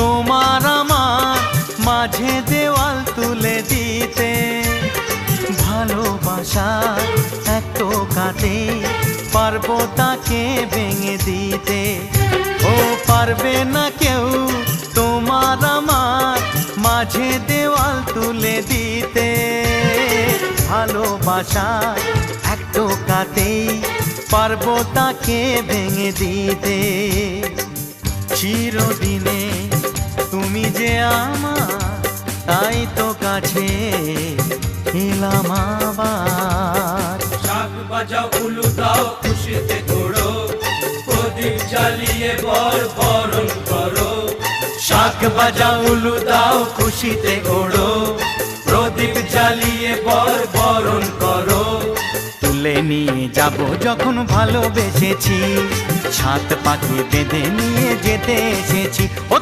তোমার আমার মাঝে দেওয়াল তুলে দিতে। ভালোবাসা এক টোকাতে পারবো তাকে ভেঙে দিতে। ও পারবে না কেউ তোমার আমার মাঝে দেওয়াল তুলে দিতে। ভালোবাসা এক টোকাতেই পারবো তাকে ভেঙে দিতে। চিরদিনে তুমি যে আমার, তাই তো কাছে এলাম আবার। শাক বাজাও উলু দাও খুশিতে ঘোড়ো, প্রদীপ জ্বালিয়ে বরণ করো। শাক বাজাও উলু দাও খুশিতে ঘোড়ো, প্রদীপ জ্বালিয়ে বরণ করো। তুলে নিয়ে যাব যখন ভালোবেসেছি, ছাদ পাখি বেঁধে নিয়ে যেতে এসেছি। ও